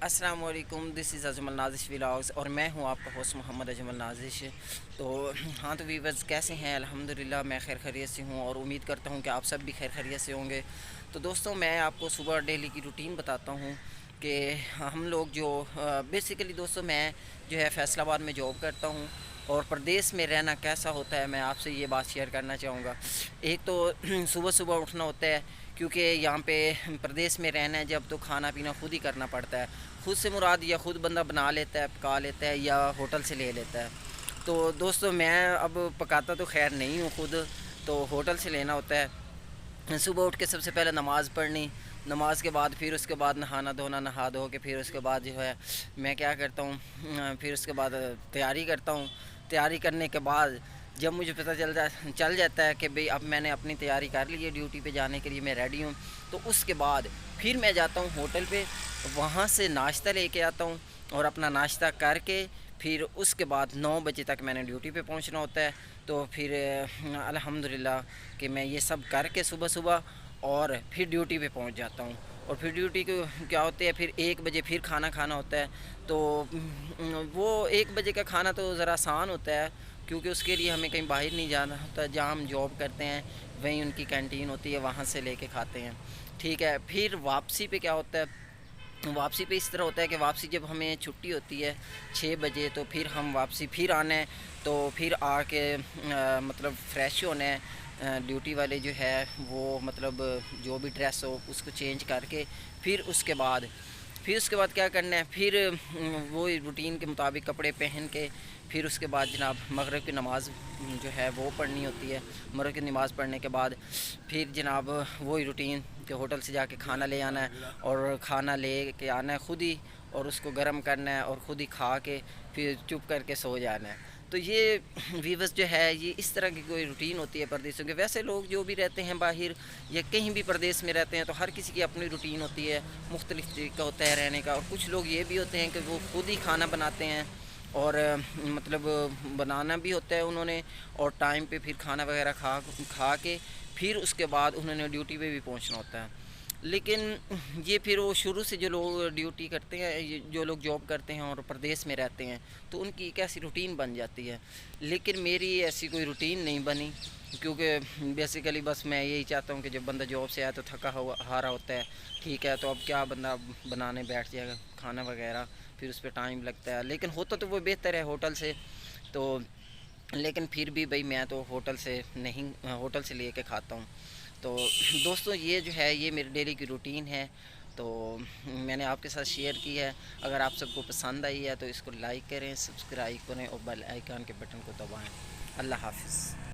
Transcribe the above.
السلام علیکم، دس از اجمل نازش ولاگز اور میں ہوں آپ کا ہوسٹ محمد اجمل نازش۔ تو ہاں تو ویورز کیسے ہیں؟ الحمدللہ میں خیر خیریت سے ہوں اور امید کرتا ہوں کہ آپ سب بھی خیر خیریت سے ہوں گے۔ تو دوستوں میں آپ کو صبح ڈیلی کی روٹین بتاتا ہوں کہ ہم لوگ جو بیسیکلی دوستوں میں جو ہے فیصل آباد میں جاب کرتا ہوں اور پردیس میں رہنا کیسا ہوتا ہے میں آپ سے یہ بات شیئر کرنا چاہوں گا۔ ایک تو صبح صبح اٹھنا ہوتا ہے، کیونکہ یہاں پہ پردیس میں رہنا ہے جب تو کھانا پینا خود ہی کرنا پڑتا ہے۔ خود سے مراد یا خود بندہ بنا لیتا ہے، پکا لیتا ہے، یا ہوٹل سے لے لیتا ہے۔ تو دوستو میں اب پکاتا تو خیر نہیں ہوں خود، تو ہوٹل سے لینا ہوتا ہے۔ صبح اٹھ کے سب سے پہلے نماز پڑھنی، نماز کے بعد پھر اس کے بعد نہانا دھونا، نہا دھو کے پھر اس کے بعد جو ہے میں کیا کرتا ہوں، پھر اس کے بعد تیاری کرتا ہوں۔ تیاری کرنے کے بعد جب مجھے پتہ چل جاتا ہے کہ بھئی اب میں نے اپنی تیاری کر لی ہے، ڈیوٹی پہ جانے کے لیے میں ریڈی ہوں، تو اس کے بعد پھر میں جاتا ہوں ہوٹل پہ، وہاں سے ناشتہ لے کے آتا ہوں اور اپنا ناشتہ کر کے پھر اس کے بعد 9 بجے تک میں نے ڈیوٹی پہ پہنچنا ہوتا ہے۔ تو پھر الحمدللہ کہ میں یہ سب کر کے صبح اور پھر ڈیوٹی پہ پہنچ جاتا ہوں۔ اور پھر ڈیوٹی کو کیا ہوتے ہے، پھر 1 بجے پھر کھانا کھانا ہوتا ہے۔ تو وہ 1 بجے کا کھانا تو ذرا آسان ہوتا ہے، کیونکہ اس کے لیے ہمیں کہیں باہر نہیں جانا ہوتا، جہاں ہم جاب کرتے ہیں وہیں ان کی کینٹین ہوتی ہے، وہاں سے لے کے کھاتے ہیں، ٹھیک ہے۔ پھر واپسی پہ کیا ہوتا ہے، واپسی پہ اس طرح ہوتا ہے کہ واپسی جب ہمیں چھٹی ہوتی ہے 6 بجے، تو پھر ہم واپسی پھر آنا ہے، تو پھر آ کے مطلب فریش ہونا ہے۔ ڈیوٹی والے جو ہے وہ مطلب جو بھی ڈریس ہو اس کو چینج کر کے پھر اس کے بعد کیا کرنا ہے، پھر وہ روٹین کے مطابق کپڑے پہن کے پھر اس کے بعد جناب مغرب کی نماز جو ہے وہ پڑھنی ہوتی ہے۔ مغرب کی نماز پڑھنے کے بعد پھر جناب وہی روٹین کہ ہوٹل سے جا کے کھانا لے آنا ہے، اور کھانا لے کے آنا ہے خود ہی، اور اس کو گرم کرنا ہے اور خود ہی کھا کے پھر چپ کر کے سو جانا ہے۔ تو یہ ویورز جو ہے یہ اس طرح کی کوئی روٹین ہوتی ہے پردیسوں کے۔ ویسے لوگ جو بھی رہتے ہیں باہر یا کہیں بھی پردیس میں رہتے ہیں تو ہر کسی کی اپنی روٹین ہوتی ہے، مختلف طریقہ ہوتا ہے رہنے کا۔ اور کچھ لوگ یہ بھی ہوتے ہیں کہ وہ خود ہی کھانا بناتے ہیں، اور مطلب بنانا بھی ہوتا ہے انہوں نے، اور ٹائم پہ پھر کھانا وغیرہ کھا کے پھر اس کے بعد انہوں نے ڈیوٹی پہ بھی پہنچنا ہوتا ہے۔ لیکن یہ پھر وہ شروع سے جو لوگ ڈیوٹی کرتے ہیں، جو لوگ جاب کرتے ہیں اور پردیس میں رہتے ہیں، تو ان کی ایک ایسی روٹین بن جاتی ہے۔ لیکن میری ایسی کوئی روٹین نہیں بنی، کیونکہ بیسیکلی بس میں یہی چاہتا ہوں کہ جب بندہ جاب سے آیا تو تھکا ہارا ہوتا ہے، ٹھیک ہے، تو اب کیا بندہ بنانے بیٹھ جائے گا کھانا وغیرہ، پھر اس پہ ٹائم لگتا ہے۔ لیکن ہوتا تو وہ بہتر ہے ہوٹل سے، تو لیکن پھر بھی بھئی میں تو ہوٹل سے لے کے کھاتا ہوں۔ تو دوستوں یہ جو ہے یہ میری ڈیلی کی روٹین ہے، تو میں نے آپ کے ساتھ شیئر کی ہے۔ اگر آپ سب کو پسند آئی ہے تو اس کو لائک کریں، سبسکرائب کریں اور بیل آئیکن کے بٹن کو دبائیں۔ اللہ حافظ۔